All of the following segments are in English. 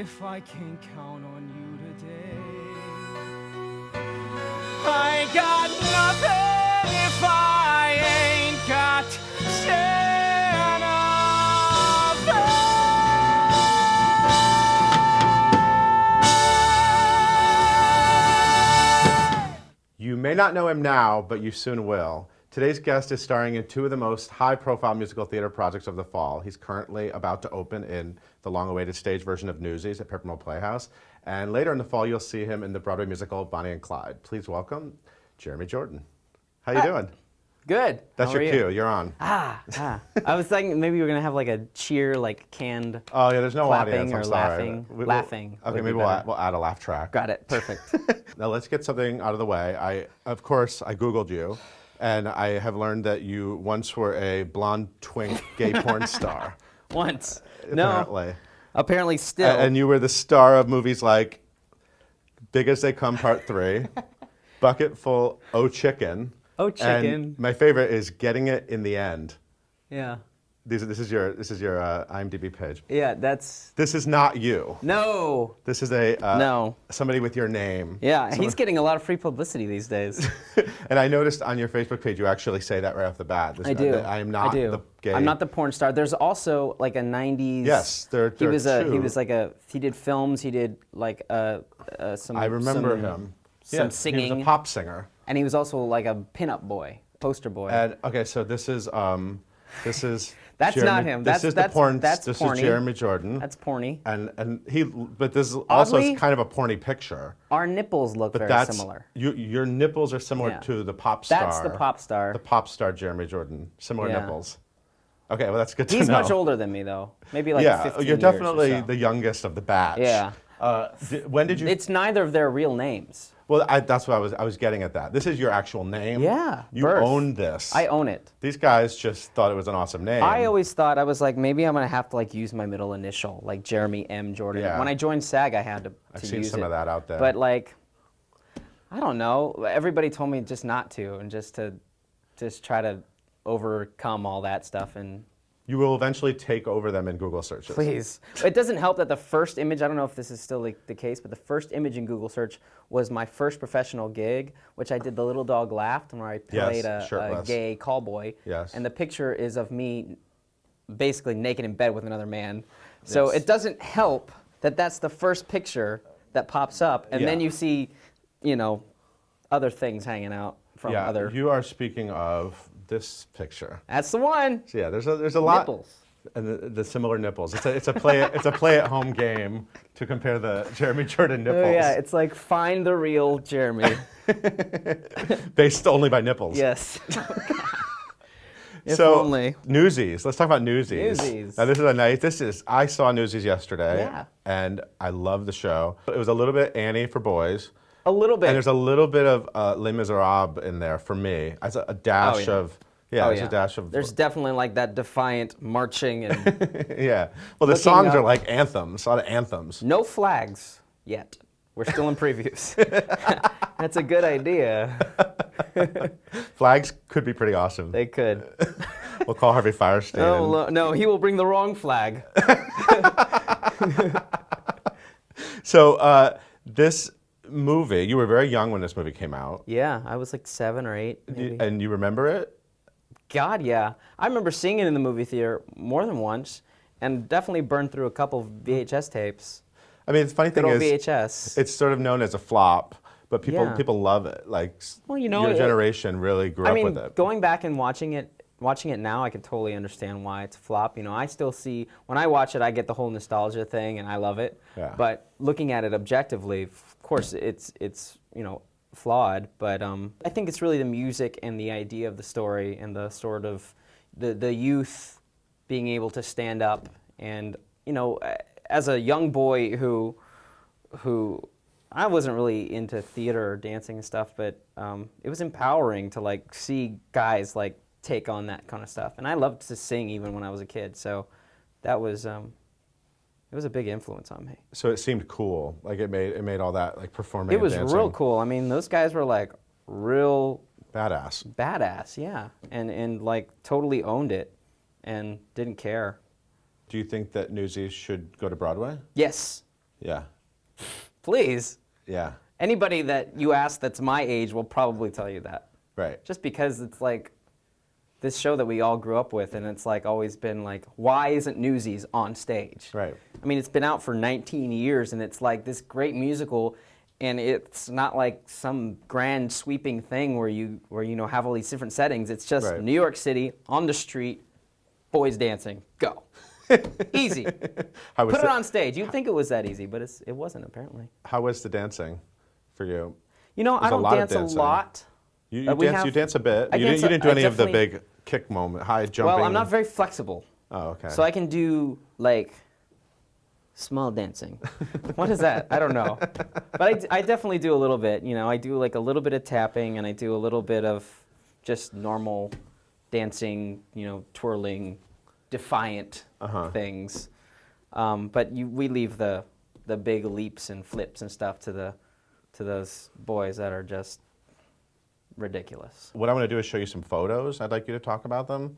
if I can count on you today. I got nothing if I ain't got Santa Fe. You may not know him now, but you soon will. Today's guest is starring in two of the most high-profile musical theater projects of the fall. He's currently about to open in the long-awaited stage version of Newsies at Paper Mill Playhouse. And later in the fall, you'll see him in the Broadway musical Bonnie and Clyde. Please welcome Jeremy Jordan. How you doing? Good. That's your cue. You're on. I was thinking maybe we were going to have like a cheer, like canned Oh, yeah, there's no clapping audience. I'm or sorry. laughing. Okay, maybe we'll add a laugh track. Got it. Perfect. Now let's get something out of the way. Of course, I Googled you. And I have learned that you once were a blonde twink gay porn star. Once. Apparently. No. Apparently still. And you were the star of movies like Big As They Come Part 3, Bucket Full O' Chicken. Oh, Chicken. And my favorite is Getting It in the End. Yeah. This is your IMDb page. Yeah, that's... This is not you. No. This is a no. somebody with your name. Yeah, he's getting a lot of free publicity these days. And I noticed on your Facebook page you actually say that right off the bat. I do. I am not the gay. I'm not the porn star. There's also like a 90s. Yes, there he was two. He was like he did films. He did like some. I remember him. Some singing. He was a pop singer. And he was also like a pinup boy, poster boy. And okay, so this is That's Jeremy, not him. This is the porn. That's this porny. is Jeremy Jordan. That's porny. But this is also Oddly, kind of a porny picture. Our nipples look very similar. Your nipples are similar to the pop star. That's the pop star. The pop star Jeremy Jordan. Similar nipples. Okay, well that's good to know. He's much older than me though. Maybe like 15 you're years definitely or so. the youngest of the batch. Yeah. When did you? It's neither of their real names. Well, that's what I was getting at that. This is your actual name? Yeah, You birth. own this. I own it. These guys just thought it was an awesome name. I always thought, I was like, maybe I'm going to have to like use my middle initial, like Jeremy M. Jordan. Yeah. When I joined SAG, I had to I've use seen some it. of that out there. But like, I don't know. Everybody told me just not to, and just to try to overcome all that stuff. And You will eventually take over them in Google searches. please. It doesn't help that the first image, I don't know if this is still the case, but the first image in Google search was my first professional gig, which I did The Little Dog Laughed, where I played a gay callboy. Yes. And the picture is of me basically naked in bed with another man. So it doesn't help that that's the first picture that pops up, and then you see, other things hanging out from other... You are speaking of this picture. That's the one. So yeah, there's a lot. Nipples. And the similar nipples. It's a play at home game to compare the Jeremy Jordan nipples. Oh yeah, it's like find the real Jeremy. Based only by nipples. Yes. If so only. Newsies. Let's talk about Newsies. Newsies. Now I saw Newsies yesterday. Yeah. And I love the show. It was a little bit Annie for boys. A little bit. And there's a little bit of Les Miserables in there for me. As a dash of. Yeah, there's a dash of. There's definitely like that defiant marching and yeah. Well, the songs are like anthems, a lot of anthems. no flags yet. We're still in previews. That's a good idea. Flags could be pretty awesome. They could. We'll call Harvey Firestein. No, he will bring the wrong flag. So this movie, you were very young when this movie came out. Yeah, I was like 7 or 8. Maybe. And you remember it? God, yeah. I remember seeing it in the movie theater more than once, and definitely burned through a couple VHS tapes. I mean, the funny thing is, VHS. It's sort of known as a flop, but people love it. Like, your generation really grew up with it. Going back and watching it now, I can totally understand why it's a flop. I still see, when I watch it, I get the whole nostalgia thing, and I love it. Yeah. But looking at it objectively, of course, it's flawed. But I think it's really the music and the idea of the story and the sort of the youth being able to stand up and as a young boy who I wasn't really into theater or dancing and stuff, but it was empowering to like see guys like take on that kind of stuff. And I loved to sing even when I was a kid, so that was it was a big influence on me. So it seemed cool, like it made all that like performing. It was and dancing. real cool. I mean, those guys were like real badass, yeah, and like totally owned it and didn't care. Do you think that Newsies should go to Broadway? Yes. Yeah. Please. Yeah. Anybody that you ask that's my age will probably tell you that. Right. Just because it's like this show that we all grew up with, and it's like always been like, why isn't Newsies on stage? Right. I mean, it's been out for 19 years, and it's like this great musical, and it's not like some grand sweeping thing where you have all these different settings. It's just Right. New York City on the street, boys dancing, go. Easy. Put it on stage. You'd think it was that easy, but it wasn't apparently. How was the dancing for you? You know, I There's a don't lot of dance a dancing. lot. You We dance. have- You dance a bit. I You dance didn't do I any of the definitely- big kick moment, high jumping. Well, I'm not very flexible. Oh, okay. So I can do like small dancing. What is that? I don't know. But I definitely do a little bit. You know, I do like a little bit of tapping, and I do a little bit of just normal dancing, you know, twirling, defiant things. But we leave the big leaps and flips and stuff to those boys that are just ridiculous. What I want to do is show you some photos. I'd like you to talk about them.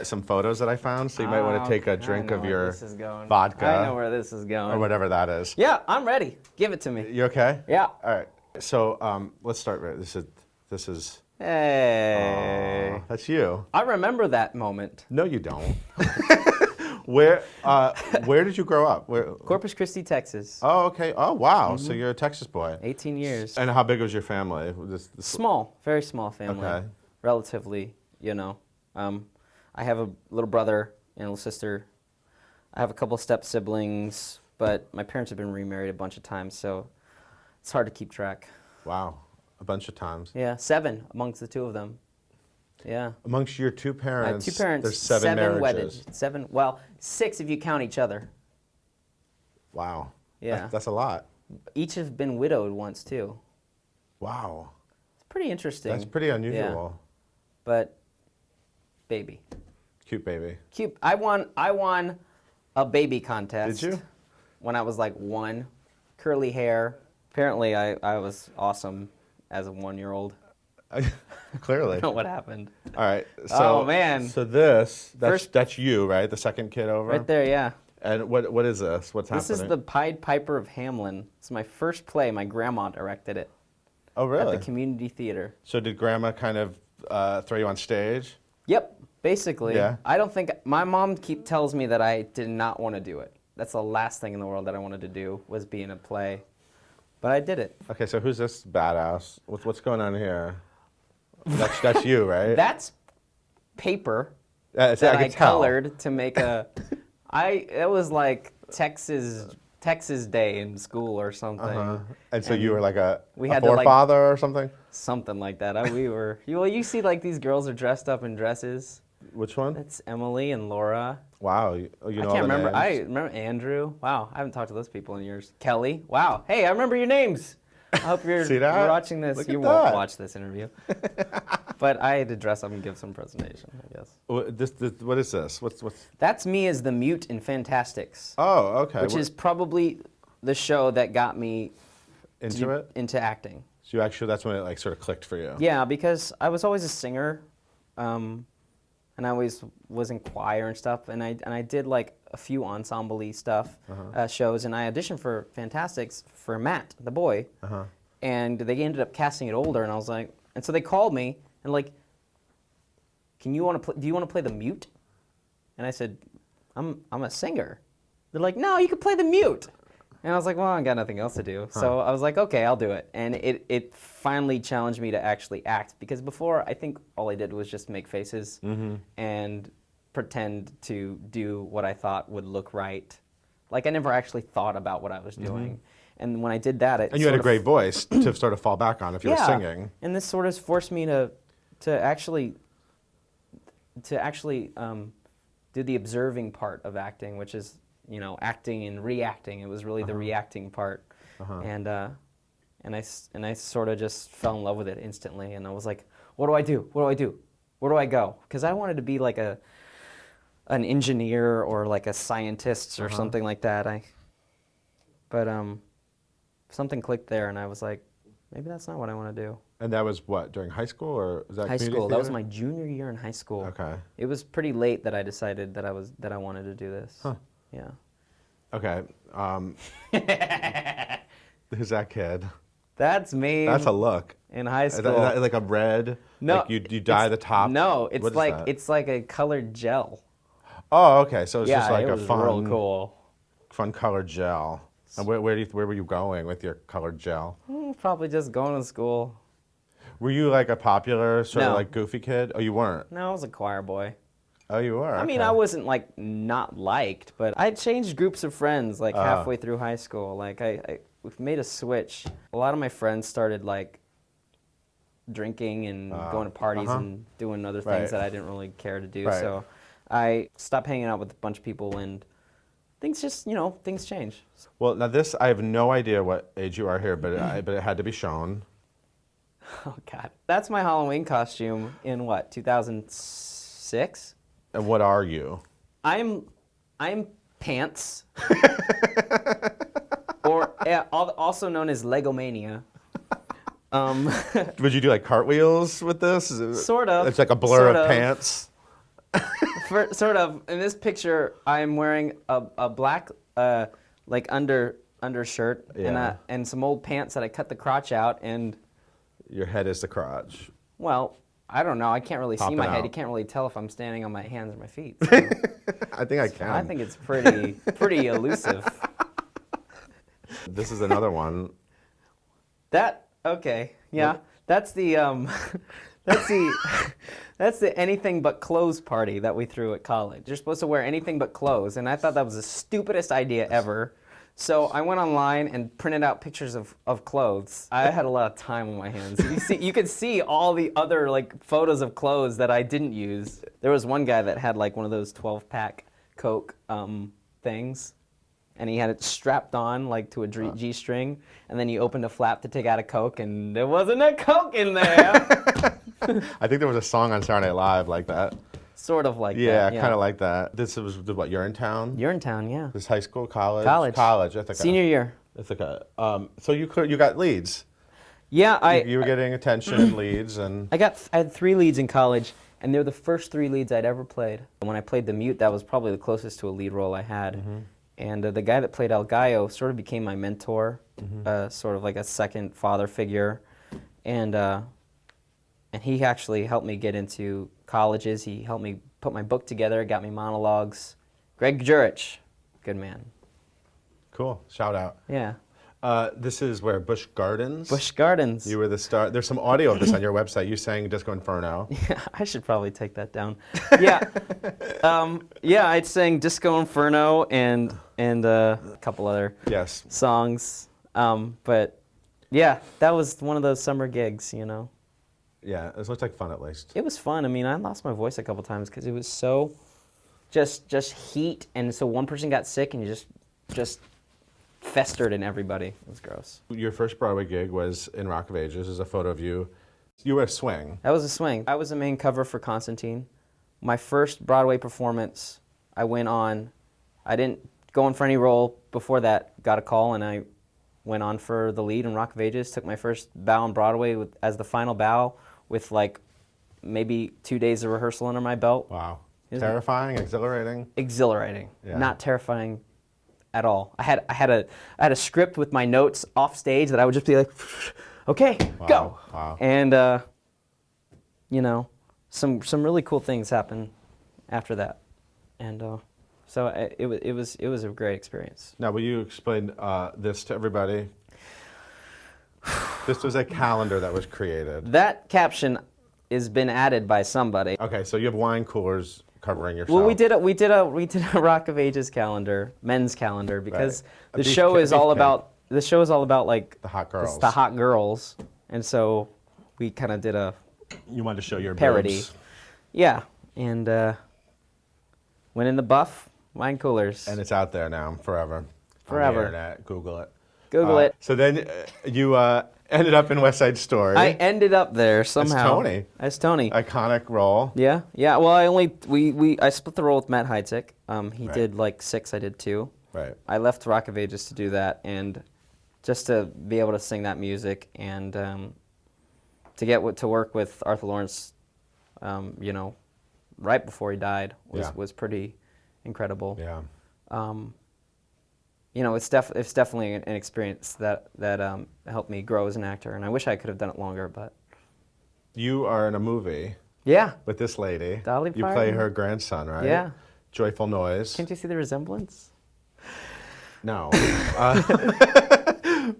Some photos that I found. So you might want to take a drink of your vodka. I know where this is going. Or whatever that is. Yeah, I'm ready. Give it to me. You okay? Yeah. All right. So let's start. This is. Hey. Aw, that's you. I remember that moment. No, you don't. Where did you grow up? Corpus Christi, Texas. Oh, okay. Oh, wow. So you're a Texas boy. 18 years. And how big was your family? Small, very small family. Okay. Relatively, you know. I have a little brother and a little sister. I have a couple step siblings, but my parents have been remarried a bunch of times, so it's hard to keep track. Wow. A bunch of times. Yeah, 7 amongst the 2 of them. Yeah. Amongst your 2 I have parents, 2 parents, there's 7 marriages. wedded. 7, well, 6 if you count each other. Wow. Yeah. That's a lot. Each have been widowed once, too. Wow. It's pretty interesting. That's pretty unusual. Yeah. But, baby. Cute baby. Cute. I won a baby contest. Did you? When I was like 1. Curly hair. Apparently, I was awesome as a 1-year-old. Clearly. I don't know what happened. All right. So, Oh, man. So that's you, right? The second kid over? Right there, yeah. And what is this? What's happening? This is the Pied Piper of Hamelin. It's my first play. My grandma directed it. Oh, really? At the community theater. So did Grandma kind of throw you on stage? Yep, basically. Yeah. I don't think, my mom tells me that I did not want to do it. That's the last thing in the world that I wanted to do, was be in a play. But I did it. Okay, so who's this badass? What's going on here? That's you, right? That's paper I that I can tell. colored to make a, it was like Texas Day in school or something. And so you were like a had to, like- forefather or something? Something like that. You see like these girls are dressed up in dresses. Which one? That's Emily and Laura. Wow. You know I all can't the remember. names? I remember Andrew. Wow, I haven't talked to those people in years. Kelly. Wow. Hey, I remember your names. I hope you're See that? watching this. Look You at won't that. watch this interview. But I had to dress up and give some presentation, I guess. What is this? What's? That's me as the mute in Fantastics, Oh, okay. which is probably the show that got me into it. into acting. So that's when it like sort of clicked for you. Yeah, because I was always a singer, and I always was in choir and stuff, and I did like a few ensemble-y stuff, shows, and I auditioned for Fantastics for Matt, the boy, and they ended up casting it older, and I was like, and so they called me and like, do you want to play the mute? And I said, I'm a singer. They're like, no, you can play the mute. And I was like, well, I got nothing else to do. So I was like, okay, I'll do it. And it finally challenged me to actually act, because before I think all I did was just make faces and pretend to do what I thought would look right. Like I never actually thought about what I was doing. And when I did that, And you had a great voice to sort of fall back on if you were singing. And this sort of forced me to actually do the observing part of acting, which is, you know, acting and reacting. It was really the reacting part, and I sort of just fell in love with it instantly. And I was like, what do I do? What do I do? Where do I go? Because I wanted to be like an engineer or like a scientist or something like that. But something clicked there, and I was like, maybe that's not what I want to do. And that was what, during high school, or was that High community school. That was theater? my junior year in high school. Okay. It was pretty late that I decided that I wanted to do this. Huh. Yeah. Okay. Who's that kid? That's me. That's a look. In high Is school. that like a red? No, Like you dye the top? No, it's What is like that? it's like a colored gel. Oh, okay. So it's Yeah, just like it a was fun, real cool. fun colored gel. And where were you going with your colored gel? Probably just going to school. Were you like a popular sort of No. like goofy kid? Oh, you weren't. No, I was a choir boy. Oh, you were. I mean, okay. I wasn't like not liked, but I changed groups of friends like halfway through high school. Like I made a switch. A lot of my friends started like drinking and going to parties and doing other things Right. that I didn't really care to do. Right. So I stopped hanging out with a bunch of people, and things just, things change. Well, now this, I have no idea what age you are here, but it had to be shown. Oh God, that's my Halloween costume in what, 2006? And what are you? I'm pants, or also known as Legomania. Would you do like cartwheels with this? Sort of. It's like a blur Sort of of. pants. Sort of. In this picture, I'm wearing a black like undershirt Yeah. and some old pants that I cut the crotch out, and Your head is the crotch. well, I don't know. I can't really see Popping my head. out. You can't really tell if I'm standing on my hands or my feet. So I think I can. I think it's pretty elusive. This is another one. Okay, yeah. That's the that's the anything but clothes party that we threw at college. You're supposed to wear anything but clothes, and I thought that was the stupidest idea ever. So I went online and printed out pictures of clothes. I had a lot of time on my hands. You could see all the other like photos of clothes that I didn't use. There was one guy that had like one of those 12-pack Coke things, and he had it strapped on like to a G-string, and then you opened a flap to take out a Coke, and there wasn't a Coke in there. I think there was a song on Saturday Night Live like that. Sort of like Yeah, that. kind of like that. This was what? You're in town. You're in town, yeah. This high school, college. College. I think. Senior year. It's like so you got leads. Yeah, You were getting attention and leads, and I had 3 leads in college, and they're the first 3 leads I'd ever played. When I played the mute, that was probably the closest to a lead role I had. And the guy that played El Gallo sort of became my mentor, sort of like a second father figure. And he actually helped me get into colleges. He helped me put my book together, got me monologues. Greg Jurich, good man. cool. Shout out. Yeah. This is where Busch Gardens. Busch Gardens. You were the star. There's some audio of this on your website. You sang Disco Inferno. Yeah, I should probably take that down. Yeah, yeah, I'd sang Disco Inferno and a couple other Yes. songs. But yeah, that was one of those summer gigs, Yeah, it looked like fun at least. It was fun. I mean, I lost my voice a couple times because it was so just heat, and so one person got sick, and you just festered in everybody. It was gross. Your first Broadway gig was in Rock of Ages. There's a photo of you. You were a swing. That was a swing. I was the main cover for Constantine. My first Broadway performance, I went on. I didn't go in for any role before that. Got a call, and I went on for the lead in Rock of Ages. Took my first bow on Broadway as the final bow with like maybe 2 days of rehearsal under my belt. Wow. Isn't it? Terrifying, exhilarating. Exhilarating, Yeah. not terrifying at all. I had a script with my notes off stage that I would just be like, okay, go. Wow. And some really cool things happened after that, and so it was a great experience. Now, will you explain this to everybody? This was a calendar that was created. That caption has been added by somebody. Okay, so you have wine coolers covering yourself. Well, we did a Rock of Ages calendar, men's calendar, because Right. the show is all beef about like The hot girls. the hot girls, and so we kind of did a You wanted to show your parody. boobs. Yeah, and went in the buff wine coolers. And it's out there now, forever. Forever. On the internet. Google it. Google it. So then you ended up in West Side Story. I ended up there somehow. Tony. As Tony. Iconic role. Yeah. Well, I split the role with Matt Heitzig. He Right. did like 6, I did 2. Right. I left Rock of Ages to do that, and just to be able to sing that music and to get to work with Arthur Lawrence, right before he died was pretty incredible. Yeah. it's definitely an experience that helped me grow as an actor, and I wish I could have done it longer, but. You are in a movie. Yeah. With this lady. Dolly You Parton. play her grandson, right? Yeah. Joyful Noise. Can't you see the resemblance? No.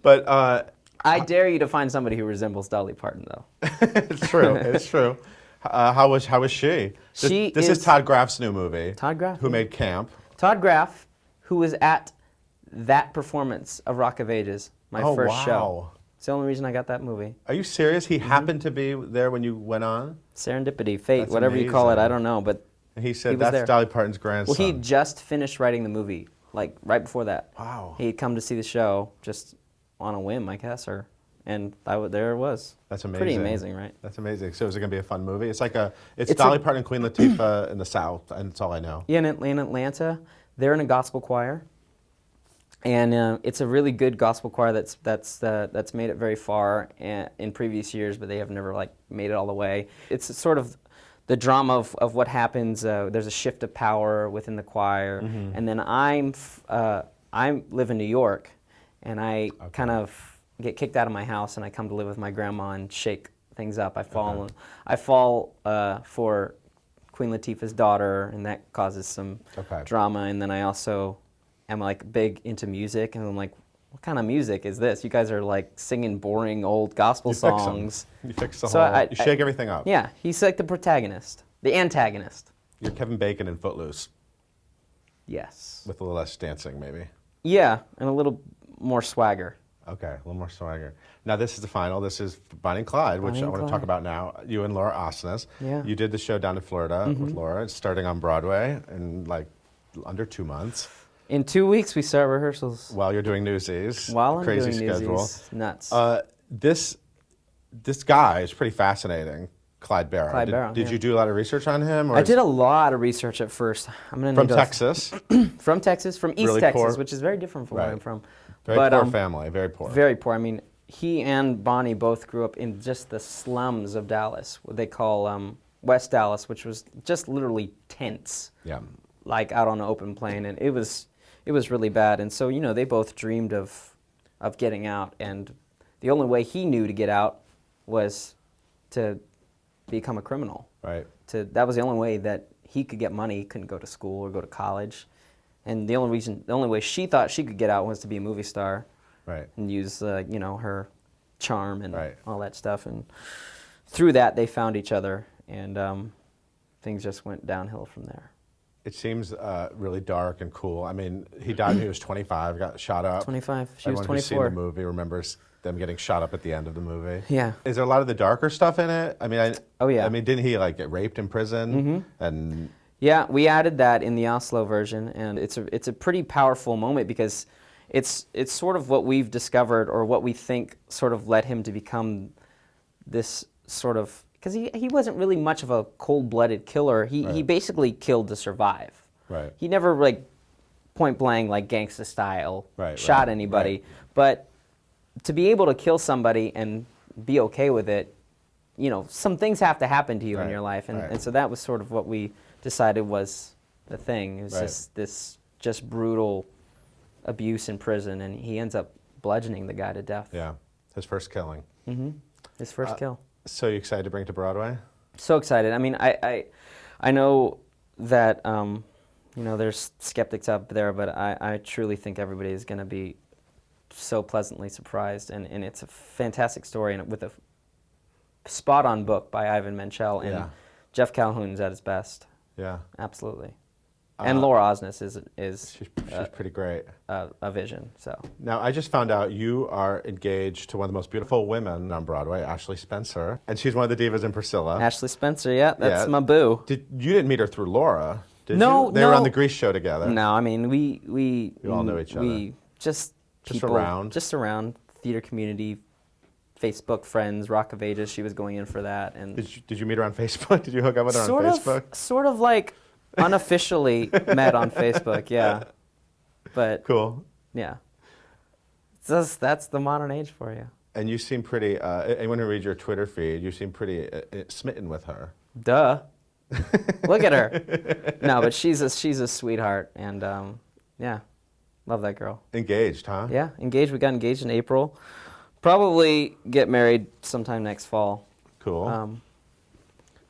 But I dare you to find somebody who resembles Dolly Parton, though. it's true. It's true. How was she? This is Todd Graff's new movie. Todd Graff? Who made Camp. Todd Graff, who was at that performance of Rock of Ages, my first show. It's the only reason I got that movie. Are you serious? He happened to be there when you went on? Serendipity, fate, That's whatever you call it, amazing. I don't know, but He said was that's there. Dolly Parton's grandson. Well, he just finished writing the movie, like right before that. Wow. He'd come to see the show just on a whim, I guess, and there it was. That's amazing. Pretty amazing, right? That's amazing. So is it going to be a fun movie? It's like it's Dolly Parton and Queen Latifah in the South, and that's all I know. Yeah, in Atlanta, they're in a gospel choir, and it's a really good gospel choir that's made it very far in previous years, but they have never like made it all the way. It's sort of the drama of what happens. There's a shift of power within the choir, and then I live in New York, and I kind of get kicked out of my house, and I come to live with my grandma and shake things up. I fall for Queen Latifah's daughter, and that causes some drama. And then I also am like big into music, and I'm like, what kind of music is this? You guys are like singing boring old gospel songs. You fix the whole. You shake everything up. Yeah, he's like the protagonist, the antagonist. You're Kevin Bacon in Footloose. Yes. With a little less dancing, maybe. Yeah, and a little more swagger. Okay, a little more swagger. Now this is the final. This is Bonnie and Clyde, which I want to talk about now. You and Laura Osnes. Yeah. You did the show down in Florida with Laura. It's starting on Broadway in like under 2 months. In 2 weeks, we start rehearsals. While you're doing Newsies. While I'm crazy doing schedule. Newsies. Nuts. This guy is pretty fascinating, Clyde Barrow. Clyde Barrow, Did yeah. you do a lot of research on him? Or I did a lot of research at first. I'm gonna from need Texas. From Texas, from East Really Texas, poor. which is very different from where I'm from. Very poor family, very poor. Very poor. I mean, he and Bonnie both grew up in just the slums of Dallas, what they call West Dallas, which was just literally tents, Yeah. like out on an open plain, and it was really bad. And so they both dreamed of getting out, and the only way he knew to get out was to become a criminal. Right. That was the only way that he could get money. He couldn't go to school or go to college. And the only way she thought she could get out was to be a movie star, Right. and use her charm and Right. all that stuff. And through that, they found each other, and things just went downhill from there. It seems really dark and cool. I mean, he died when he was 25, got shot up. 25. She Everyone was who's seen 24. the movie remembers them getting shot up at the end of the movie. Yeah. Is there a lot of the darker stuff in it? I mean, Oh, yeah. I mean, didn't he like get raped in prison? And Yeah, we added that in the Oslo version, and it's a pretty powerful moment because it's sort of what we've discovered, or what we think sort of led him to become this sort of, because he wasn't really much of a cold-blooded killer. He basically killed to survive. Right. He never like point blank like gangsta style Right, shot right, anybody, right. but to be able to kill somebody and be okay with it, some things have to happen to you in Right, your life, and, right. and so that was sort of what we decided was the thing. It was Right. this just brutal abuse in prison, and he ends up bludgeoning the guy to death. yeah, his first killing. His first kill. So you excited to bring it to Broadway? So excited. I mean, I know that there's skeptics out there, but I truly think everybody is going to be so pleasantly surprised, and it's a fantastic story, and with a spot-on book by Ivan Menchel, and Yeah. Jeff Calhoun's at his best. Yeah. Absolutely. And Laura Osnes is She's pretty great. a vision. So Now, I just found out you are engaged to one of the most beautiful women on Broadway, Ashley Spencer, and she's one of the divas in Priscilla. Ashley Spencer, yeah, that's Yeah. my boo. You didn't meet her through Laura, did No, you? They were on no. the Grease show together. No, I mean we all know each We just people around. just around theater community, Facebook friends, Rock of Ages. She was going in for that, and Did you meet her on Facebook? Did you hook up with her on Facebook? Sort of like unofficially met on Facebook, yeah. But Cool. yeah, that's the modern age for you. And you seem pretty, anyone who reads your Twitter feed, you seem pretty smitten with her. Duh. Look at her. No, but she's a sweetheart, and yeah. Love that girl. Engaged, huh? Yeah, engaged. We got engaged in April. Probably get married sometime next fall. Cool.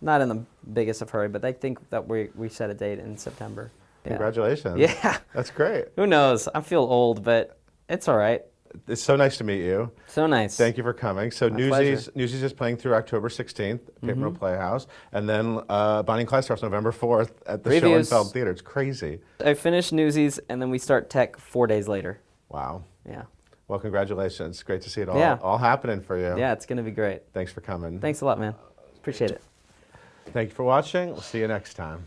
Not in the biggest of hurry, but I think that we set a date in September. Yeah. Congratulations. Yeah. That's great. Who knows? I feel old, but it's all right. It's so nice to meet you. So nice. Thank you for coming. So My Newsies pleasure. is playing through October 16th, Paper Mill Playhouse, and then Bonnie Clyde starts November 4th at the Previews. Schoenfeld Theater. It's crazy. I finished Newsies, and then we start tech 4 days later. Wow. Yeah. Well, congratulations. Great to see it all, Yeah. all happening for you. Yeah, it's going to be great. Thanks for coming. Thanks a lot, man. Appreciate it. Thank you for watching. We'll see you next time.